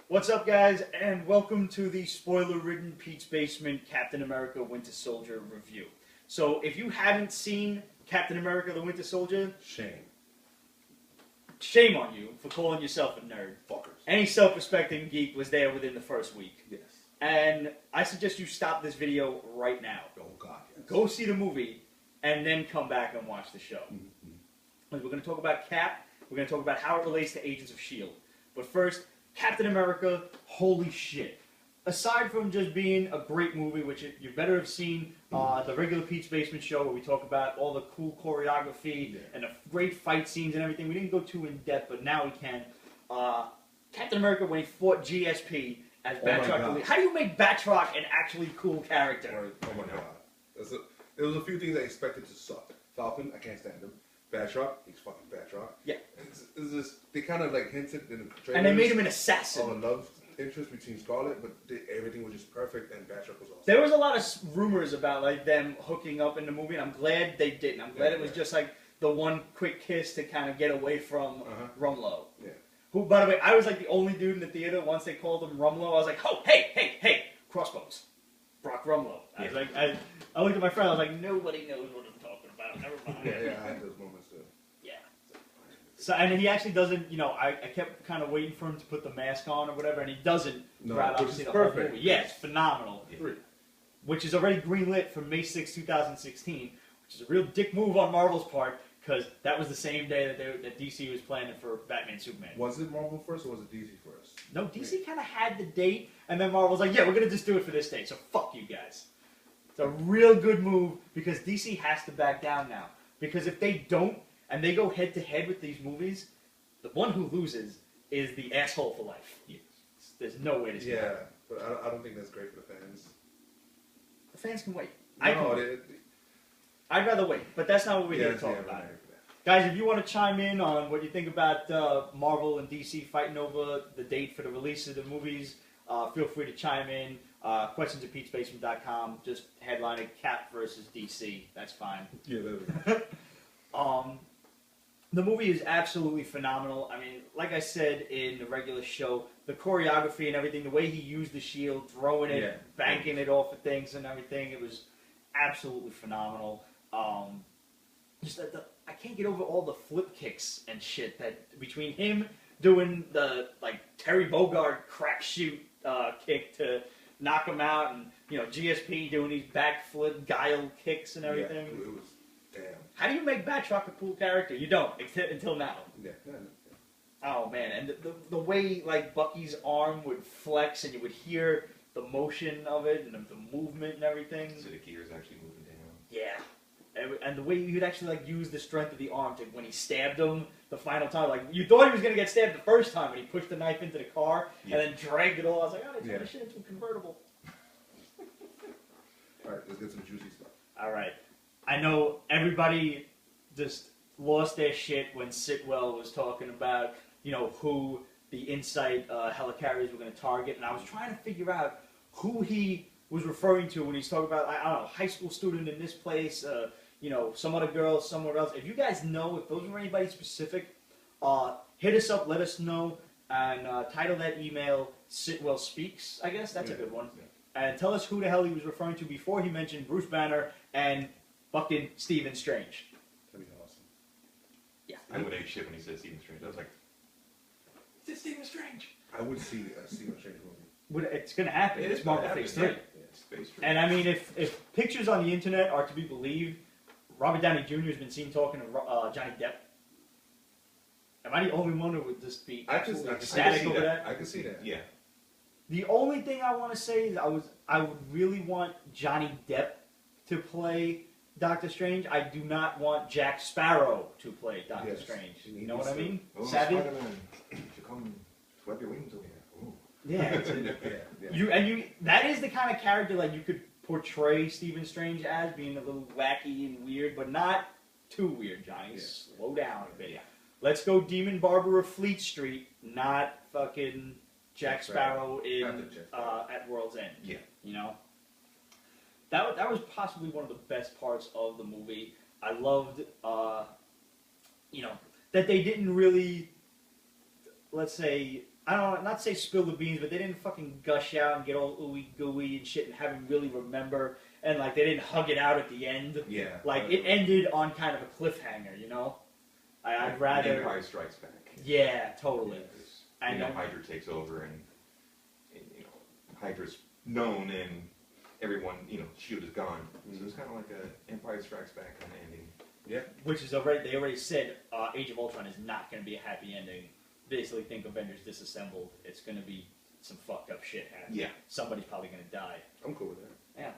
What's up, guys, and welcome to the spoiler-ridden Pete's Basement Captain America Winter Soldier review. So, if you haven't seen Captain America the Winter Soldier, shame on you for calling yourself a nerd. Fuckers. Any self-respecting geek was there within the first week. Yes. And I suggest you stop this video right now. Oh, God, yes. Go see the movie, and then come back and watch the show. We're going to talk about Cap. We're going to talk about how it relates to Agents of S.H.I.E.L.D. But first, Captain America, holy shit. Aside from just being a great movie, which you better have seen the regular Pete's Basement show where we talk about all the cool choreography and the great fight scenes and everything. We didn't go too in depth, but now we can. Captain America, when he fought GSP as Batroc. How do you make Batroc an actually cool character? Oh my God. There was a few things I expected to suck. Falcon, I can't stand him. Batroc, he's fucking Batroc. Yeah. It's just, they kind of like hinted in the trailer. And they made him an assassin. On a love interest between Scarlet, but everything was just perfect and Batroc was awesome. There was a lot of rumors about like them hooking up in the movie, and I'm glad they didn't. I'm glad it was just like the one quick kiss to kind of get away from Rumlow. Yeah. Who, by the way, I was like the only dude in the theater once they called him Rumlow. I was like, oh, hey, crossbows. Brock Rumlow. I was like, I looked at my friend, I was like, nobody knows what I'm talking about. Never mind. Yeah, I had those moments too. Yeah. So, and he actually doesn't, you know, I kept kind of waiting for him to put the mask on or whatever, and he doesn't throughout obviously the whole movie. Yeah, it's phenomenal. Yeah. Which is already greenlit for May 6, 2016, which is a real dick move on Marvel's part, because that was the same day that DC was planning for Batman Superman. Was it Marvel first or was it DC first? No, DC kind of had the date, and then Marvel was like, yeah, we're going to just do it for this date, so fuck you guys. It's a real good move, because DC has to back down now. Because if they don't, and they go head-to-head with these movies, the one who loses is the asshole for life. Yes. There's no way to see that. But I don't think that's great for the fans. The fans can wait. No, I'd rather wait, but that's not what we're here to talk about. Guys, if you want to chime in on what you think about Marvel and DC fighting over the date for the release of the movies, feel free to chime in. Questions at Pete'sBasement.com. Just headline it, Cap versus DC. That's fine. Yeah, that was The movie is absolutely phenomenal. I mean, like I said in the regular show, the choreography and everything, the way he used the shield, throwing it, banking it off of things and everything, it was absolutely phenomenal. Just I can't get over all the flip kicks and shit that between him doing the like Terry Bogard crap shoot kick to knock him out, and you know GSP doing these backflip guile kicks and everything. Yeah, it was damn. How do you make Batroc a cool character? You don't until now. Yeah. Oh man, and the way like Bucky's arm would flex and you would hear the motion of it and the movement and everything. So the gears actually moving down. Yeah. And the way you'd actually like use the strength of the arm to when he stabbed him the final time, like you thought he was gonna get stabbed the first time, and he pushed the knife into the car and then dragged it all. I was like, oh, they turned the shit into a convertible. All right, let's get some juicy stuff. All right, I know everybody just lost their shit when Sitwell was talking about who the Insight helicarriers were gonna target, and I was trying to figure out who he was referring to when he's talking about, I don't know, high school student in this place, some other girl somewhere else. If you guys know, if those were anybody specific, hit us up, let us know, and title that email Sitwell Speaks, I guess. That's a good one. Yeah. And tell us who the hell he was referring to before he mentioned Bruce Banner and fucking Stephen Strange. That'd be awesome. Yeah. I would hate shit when he said Stephen Strange. I was like, it's Stephen Strange. I would see a Stephen Strange movie. It's going to happen. It's Marvel Phase 3. And I mean, if pictures on the internet are to be believed, Robert Downey Jr. has been seen talking to Johnny Depp. Am I the only one who would just be ecstatic over that? I can see that. Yeah. The only thing I want to say is I would really want Johnny Depp to play Doctor Strange. I do not want Jack Sparrow to play Doctor Strange. You know what I mean? Savvy? Spider-Man should come flap your wings over here. Yeah, that is the kind of character like you could portray Stephen Strange as, being a little wacky and weird, but not too weird, Johnny. Yeah. Slow down a bit. Yeah. Let's go Demon Barber of Fleet Street, not fucking Jack Sparrow at World's End. Yeah. You know? That was possibly one of the best parts of the movie. I loved, that they didn't really, let's say, I don't not say spill the beans, but they didn't fucking gush out and get all ooey gooey and shit and have him really remember. And like they didn't hug it out at the end. Yeah. Like it ended on kind of a cliffhanger, you know. I'd rather. Empire Strikes Back. Yeah, totally. Yeah, and Hydra takes over, and you know Hydra's known, and everyone, you know, Shield is gone. So it's kind of like a Empire Strikes Back kind of ending. Yeah. Which is already, they already said Age of Ultron is not going to be a happy ending. Basically think Avengers disassembled. It's going to be some fucked up shit happening. Yeah. Somebody's probably going to die. I'm cool with that.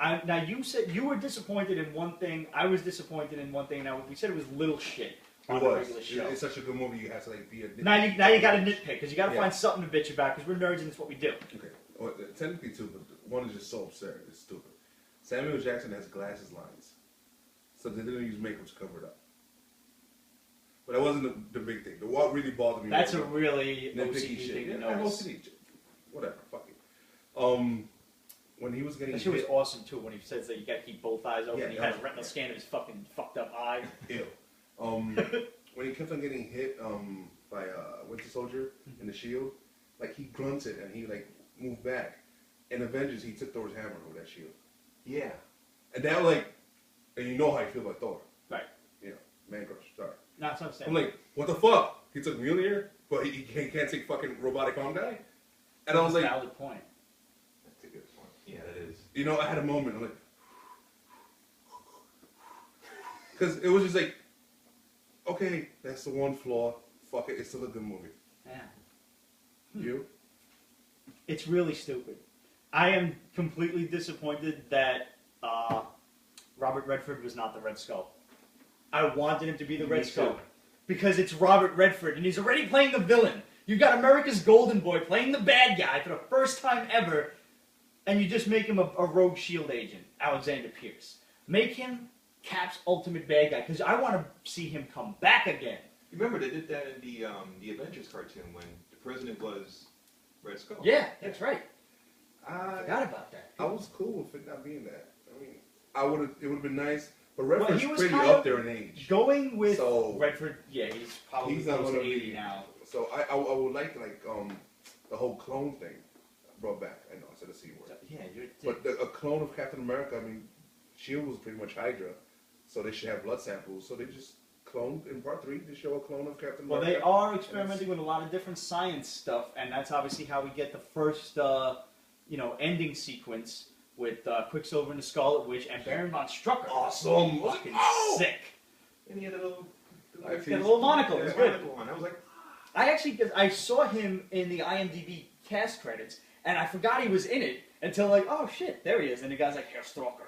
Yeah. Now you said you were disappointed in one thing. I was disappointed in one thing. Now we said it was little shit on the regular show. It's such a good movie. You have to like be a nitpick. Now you got to nitpick because you got to find something to bitch about because we're nerds and it's what we do. Okay. Well, technically two, but one is just so absurd. It's stupid. Samuel Jackson has glasses lines, so they didn't use makeup to cover it up. But that wasn't the big thing. The what really bothered me. That's a really nitpicky OCD shit. thing to Yeah, notice. OCD. Whatever. Fuck it. When he was getting That shit was hit, awesome too when he says that you got to keep both eyes open. Yeah, He that had a was- retinal scan of his fucking fucked up eye. ew. When he kept on getting hit by Winter Soldier in the shield, like he grunted and he like moved back. In Avengers, he took Thor's hammer over that shield. Yeah. And that like, and you know how I feel about Thor. Right. You know, man crush. Sorry. No, that's what I'm saying. I'm like, what the fuck? He took Mjolnir, but he can't take fucking robotic arm guy? And I was like, valid point. That's a good point. Yeah, that is. you know, I had a moment. I'm like, because it was just like, okay, that's the one flaw. Fuck it, it's still a good movie. Yeah. You? It's really stupid. I am completely disappointed that Robert Redford was not the Red Skull. I wanted him to be the Red Skull. Because it's Robert Redford, and he's already playing the villain. You've got America's Golden Boy playing the bad guy for the first time ever, and you just make him a rogue S.H.I.E.L.D. agent, Alexander Pierce. Make him Cap's ultimate bad guy, because I want to see him come back again. You remember they did that in the Avengers cartoon when the president was Red Skull. Yeah, that's right. I I forgot about that. I was cool with it not being that. I mean, it would have been nice, but Well, Redford's he was pretty kind up of there in age. Going with So- Redford, yeah, he's probably He's not close to gonna 80 be now. So I would like the whole clone thing brought back. I know I said the C word. Yeah, you're But a clone of Captain America, I mean, S.H.I.E.L.D. was pretty much Hydra, so they should have blood samples. So they just cloned in part 3 to show a clone of Captain Well, America. they are experimenting with a lot of different science stuff, and that's obviously how we get the first, ending sequence with Quicksilver and the Scarlet Witch and Baron von Strucker. Awesome! Fucking Oh! sick. And he had a little. He's got a little monocle. Yeah, It's good. monocle on. I was like, Because I saw him in the IMDb cast credits, and I forgot he was in it until like, oh shit, there he is, and the guy's like, Herr Stalker.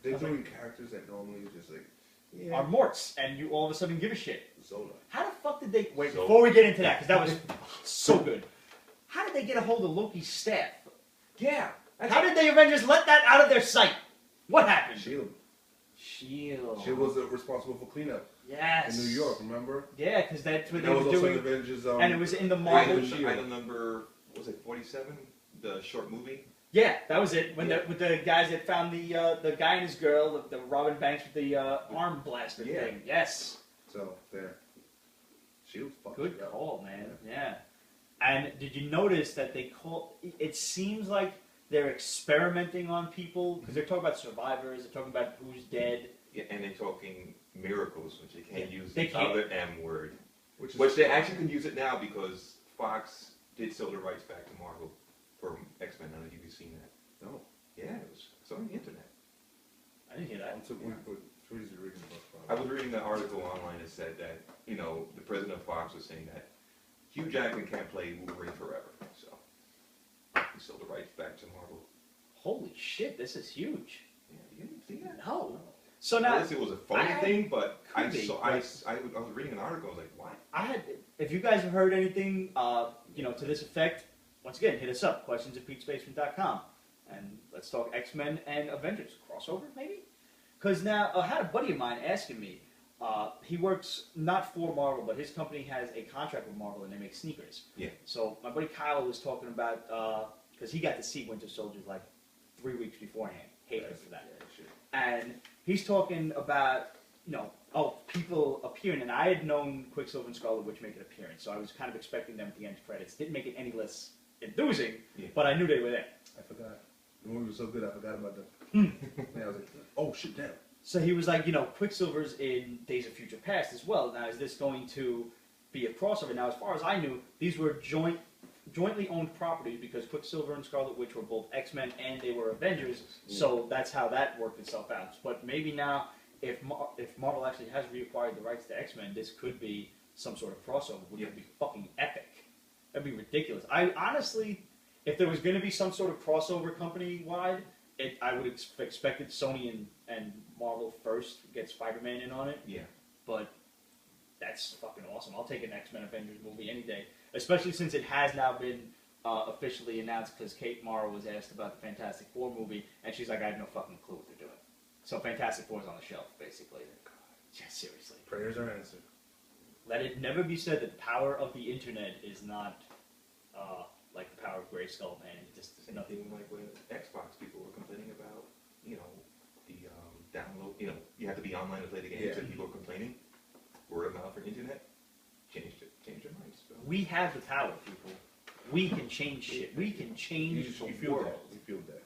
They're doing characters that normally just like, yeah, Are Morts, and you all of a sudden give a shit. Zola. How the fuck did they... Wait, So- before we get into that, because that was so good. How did they get a hold of Loki's staff? yeah. How did the Avengers let that out of their sight? What happened? S.H.I.E.L.D. S.H.I.E.L.D. She was responsible for cleanup Yes. in New York, remember? Yeah, because that's what That they was were also doing. in Avengers. And it was in the Marvel Marvel... Shield. Item number, what was it 47? The short movie? Yeah, that was it. When Yeah. with the guys that found the guy and his girl, the Robin Banks with the arm blaster Yeah. thing. Yes. So, there. S.H.I.E.L.D. fucked Good it up. call, man. Yeah. And did you notice that they call... It seems like they're experimenting on people, because they're talking about survivors, they're talking about who's dead. Yeah, and they're talking miracles, which they can't use They the can't. other M word. Which Which they actually can use it now because Fox did sell the rights back to Marvel for X-Men. I don't know if you've seen that. No. Yeah, it's on the internet. I didn't hear that. I'm reading I was reading an article online that said that, the president of Fox was saying that Hugh Jackman can't play Wolverine forever. So, he sold the rights back to Marvel. Holy shit, this is huge. Yeah, you didn't see that? No. So now, Unless it was a funny thing, but I could be, saw. but- I was reading an article. I was like, what? if you guys have heard anything, to this effect, once again, hit us up, questions@PeteSpaceman.com. And let's talk X-Men and Avengers. Crossover, maybe? Because now, I had a buddy of mine asking me, he works not for Marvel, but his company has a contract with Marvel and they make sneakers. Yeah. So my buddy Kyle was talking about, because he got to see Winter Soldier like 3 weeks beforehand. Hated him for that. And he's talking about, people appearing, and I had known Quicksilver and Scarlet Witch make an appearance, so I was kind of expecting them at the end credits. Didn't make it any less enthusing, but I knew they were there. I forgot. The movie was so good, I forgot about them. I was like, oh shit, damn. So he was like, Quicksilver's in Days of Future Past as well. Now, is this going to be a crossover? Now, as far as I knew, these were jointly owned properties because Quicksilver and Scarlet Witch were both X-Men and they were Avengers, so that's how that worked itself out. But maybe now, if Marvel actually has reacquired the rights to X-Men, this could be some sort of crossover, which would be fucking epic. That'd be ridiculous. I honestly, if there was going to be some sort of crossover company-wide, I would have expected Sony and Marvel first to get Spider-Man in on it. Yeah. But that's fucking awesome. I'll take an X-Men Avengers movie any day. Especially since it has now been officially announced because Kate Mara was asked about the Fantastic Four movie, and she's like, I have no fucking clue what they're doing. So Fantastic Four's on the shelf, basically. Yeah, seriously. Prayers are answered. Let it never be said that the power of the internet is not like the power of Grayskull, man. It just is nothing. Like when Xbox people were complaining about, the download, you have to be online to play the games, and people were complaining. Word of mouth for internet, changed their minds. So. We have the power, people. We can change shit. We can change the world. You feel that.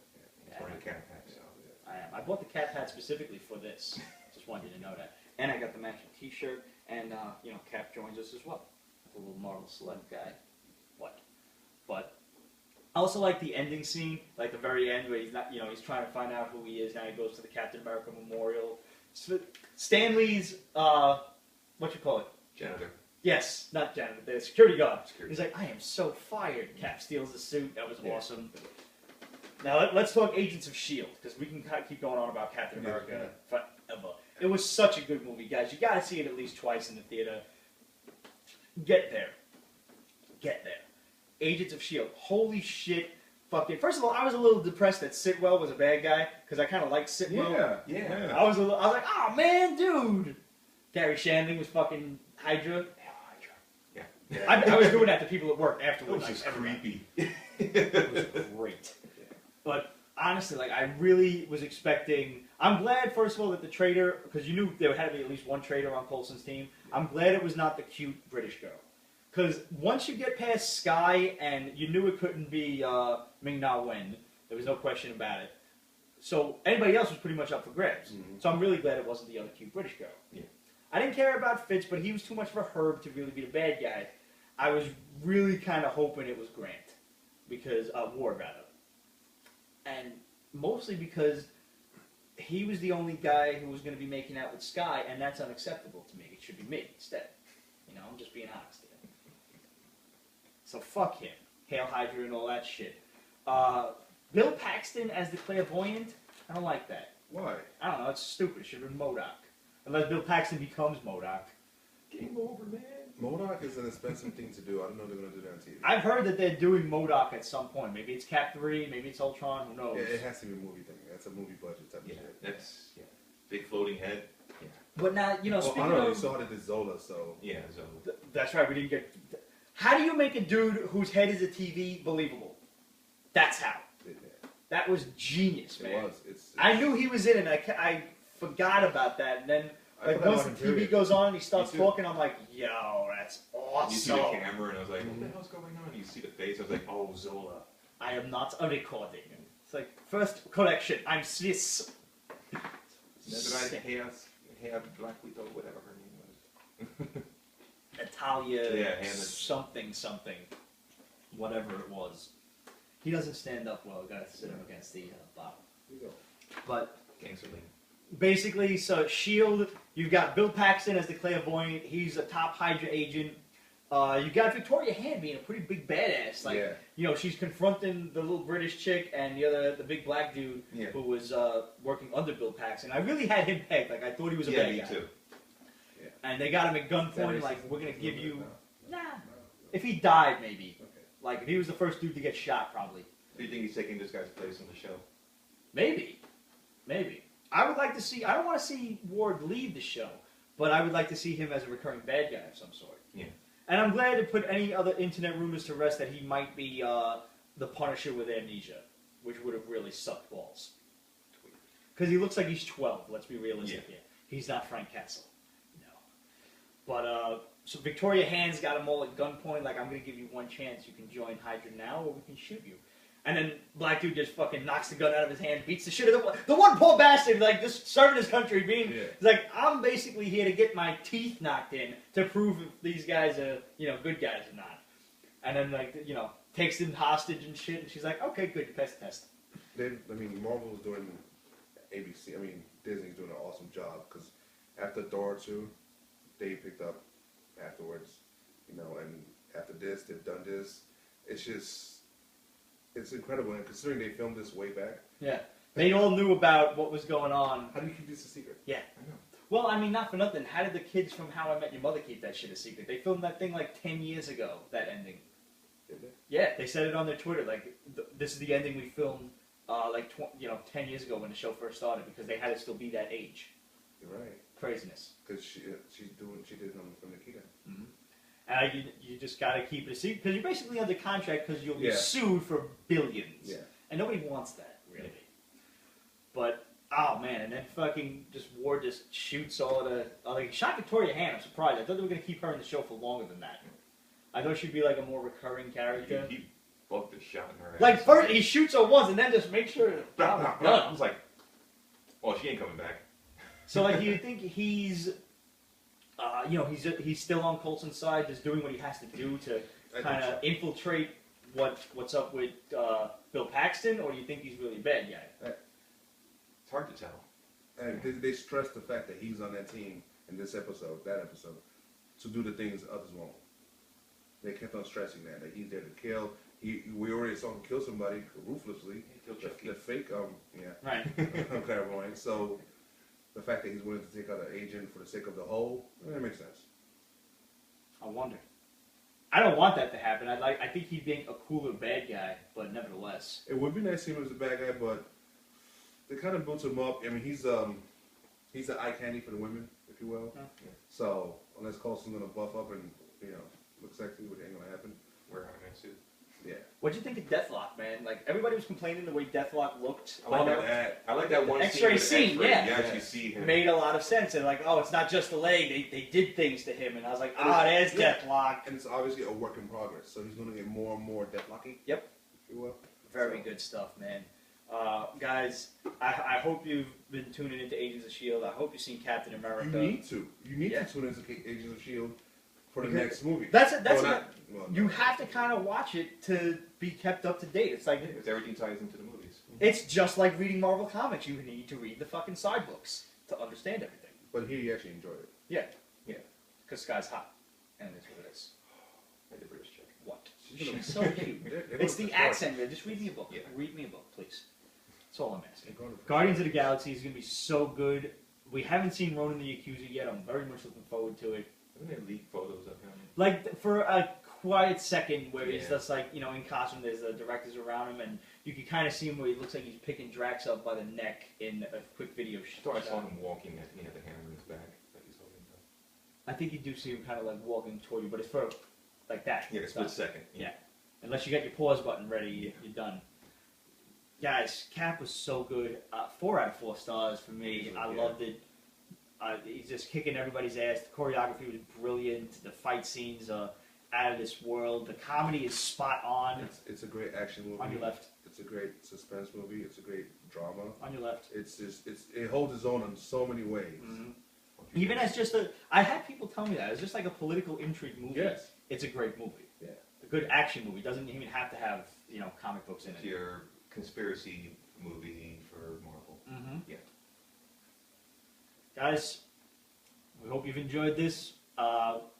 Yeah. Wearing a cat hat. So. I am. I bought the cat hat specifically for this. Just wanted you to know that. And I got the matching T-shirt, and Cap joins us as well. The little Marvel celeb guy. What? But I also like the ending scene, like the very end where he's not, he's trying to find out who he is. Now he goes to the Captain America Memorial. Stanley's, what you call it? Janitor. Yes, not janitor, the security guard. He's like, I am so fired. Cap steals the suit. That was awesome. Now let's talk Agents of S.H.I.E.L.D. because we can keep going on about Captain America forever. It was such a good movie, guys. You got to see it at least twice in the theater. Get there. Agents of S.H.I.E.L.D. Holy shit. Fucking. First of all, I was a little depressed that Sitwell was a bad guy because I kind of liked Sitwell. Yeah. I was like, oh man, dude. Gary Shandling was fucking Hydra. Yeah. I was doing that to people at work afterwards. It was just creepy. It was great. But honestly, I really was expecting. I'm glad, first of all, that the traitor, because you knew there had to be at least one traitor on Coulson's team. I'm glad it was not the cute British girl. Because once you get past Skye, and you knew it couldn't be Ming-Na Wen, there was no question about it. So anybody else was pretty much up for grabs. Mm-hmm. So I'm really glad it wasn't the other cute British girl. Yeah. I didn't care about Fitz, but he was too much of a herb to really be the bad guy. I was really kind of hoping it was Grant. Because, Ward, rather. And mostly because he was the only guy who was going to be making out with Skye, and that's unacceptable to me. It should be me instead. I'm just being honest here. So fuck him. Hail Hydra and all that shit. Bill Paxton as the clairvoyant? I don't like that. Why? I don't know. It's stupid. It should have been MODOK. Unless Bill Paxton becomes MODOK. Game over, man. MODOK is an expensive thing to do. I don't know if they're going to do that on TV. I've heard that they're doing MODOK at some point. Maybe it's Cap 3, maybe it's Ultron, who knows? Yeah, it has to be a movie thing. That's a movie budget type of shit. That's big floating head. Yeah. But now, speaking I don't know, of... you saw it as Zola, so... Yeah, Zola. That's right, we didn't get... How do you make a dude whose head is a TV believable? That's how. Yeah. That was genius, man. It was. I knew he was in it, I forgot about that, and then... once the TV goes on and he starts talking, I'm like, yo, that's awesome. You see the camera, and I was like, what the hell's going on? You see the face, I was like, oh, Zola. I am not a recording. It's like, first correction, I'm Swiss. Hair Black Widow, whatever her name was. Natalia, something. Whatever it was. He doesn't stand up well, gotta sit him against the bottom. But, Gangster League. Basically, so S.H.I.E.L.D., you've got Bill Paxton as the clairvoyant. He's a top Hydra agent. You've got Victoria Hand being a pretty big badass. She's confronting the little British chick and the big black dude who was working under Bill Paxton. I really had him pegged. I thought he was a bad guy. Yeah, me too. Yeah. And they got him at gunpoint, we're going to give you... Nah. If he died, maybe. Okay. If he was the first dude to get shot, probably. Do you think he's taking this guy's place on the show? Maybe. I would like to see... I don't want to see Ward leave the show, but I would like to see him as a recurring bad guy of some sort. Yeah. And I'm glad to put any other internet rumors to rest that he might be the Punisher with amnesia, which would have really sucked balls. Because he looks like he's 12, let's be realistic here. He's not Frank Castle. No. But, so Victoria Hand's got them all at gunpoint, like, I'm going to give you one chance. You can join Hydra now, or we can shoot you. And then black dude just fucking knocks the gun out of his hand, beats the shit out of the one poor bastard, like, just serving his country, being, he's like, I'm basically here to get my teeth knocked in to prove if these guys are, you know, good guys or not. And then, like, you know, takes them hostage and shit, and she's like, okay, good, you passed the test. Marvel's doing ABC, Disney's doing an awesome job, because after Thor 2, they picked up afterwards, you know, and after this, they've done this. It's just, it's incredible, and considering they filmed this way back. Yeah. They all knew about what was going on. How do you keep this a secret? Yeah. I know. Well, I mean, not for nothing. How did the kids from How I Met Your Mother keep that shit a secret? They filmed that thing like 10 years ago, that ending. Did they? Yeah, they said it on their Twitter. Like, this is the ending we filmed, 10 years ago when the show first started, because they had it still be that age. You're right. Craziness. Because she did from Nikita. Mm-hmm. And you just got to keep it a secret, because you're basically under contract because you'll be sued for billions. Yeah. And nobody wants that, really. But, oh man, and then fucking Ward just shoots all of the... Like, he shot Victoria Hand, I'm surprised. I thought they were going to keep her in the show for longer than that. I thought she'd be like a more recurring character. He bucked the shot in her ass. Like, first he shoots her once and then just makes sure... I was like, well, she ain't coming back. So, like, do you think he's... he's still on Coulson's side, just doing what he has to do to kind of infiltrate what's up with Bill Paxton, or do you think he's really a bad guy? It's hard to tell. And they stress the fact that he's on that team in that episode, to do the things others won't. They kept on stressing that he's there to kill. We already saw him kill somebody ruthlessly. The fake, right, clairvoyant. So the fact that he's willing to take out an agent for the sake of the whole, that makes sense. I wonder. I don't want that to happen. I think he'd be a cooler bad guy, but nevertheless, it would be nice to see him as a bad guy, but they kind of built him up. I mean, he's an eye candy for the women, if you will. Yeah. So unless Coulson's gonna buff up and look sexy, which ain't gonna happen. Wear a nice suit. Yeah. What'd you think of Deathlock, man? Like, everybody was complaining the way Deathlock looked. I like that one X-ray scene, yeah. You actually see him. Made a lot of sense. And like, oh, it's not just the leg. They did things to him. And I was like, there's Deathlock. And it's obviously a work in progress. So he's going to get more and more Deathlocky. Yep. If you will. Very good stuff, man. Guys, I hope you've been tuning into Agents of S.H.I.E.L.D. I hope you've seen Captain America. You need to. You need to tune into Agents of S.H.I.E.L.D. for the next movie. You have to kind of watch it to be kept up to date. It's like everything ties into the movies. It's just like reading Marvel comics. You need to read the fucking side books to understand everything. But here you actually enjoyed it. Yeah. Because Sky's hot, and it's what it is. And the British chick. What? She's so cute. It's the accent. Just read me a book. Yeah. Read me a book, please. That's all I'm asking. Guardians of the Galaxy is going to be so good. We haven't seen Ronan the Accuser yet. I'm very much looking forward to it. Isn't there leaked photos of him? Like, for a quiet second where he's just like, in costume, there's the directors around him, and you can kind of see him where he looks like he's picking Drax up by the neck in a quick video shot. I saw him walking, and he had the hammer in his back that he's holding up. I think you do see him kind of like walking toward you, but it's for like that. Yeah, a split second. Yeah. Unless you got your pause button ready, you're done. Guys, Cap was so good. 4 out of 4 stars for me. I loved it. He's just kicking everybody's ass. The choreography was brilliant. The fight scenes are out of this world. The comedy is spot on. It's a great action movie. On your left. It's a great suspense movie. It's a great drama. On your left. It holds its own in so many ways. Mm-hmm. Even as just I had people tell me that it's just like a political intrigue movie. Yes. It's a great movie. Yeah. A good action movie. Doesn't even have to have comic books in it. It's your conspiracy movie for Marvel. Mm-hmm. Yeah. Guys, we hope you've enjoyed this.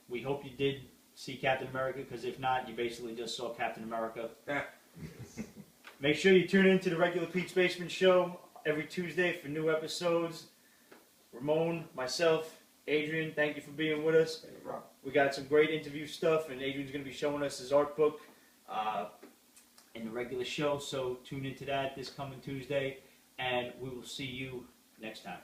We hope you did see Captain America, because if not, you basically just saw Captain America. Make sure you tune in to the regular Pete's Basement Show every Tuesday for new episodes. Ramon, myself, Adrian, thank you for being with us. We got some great interview stuff, and Adrian's going to be showing us his art book in the regular show, so tune into that this coming Tuesday, and we will see you next time.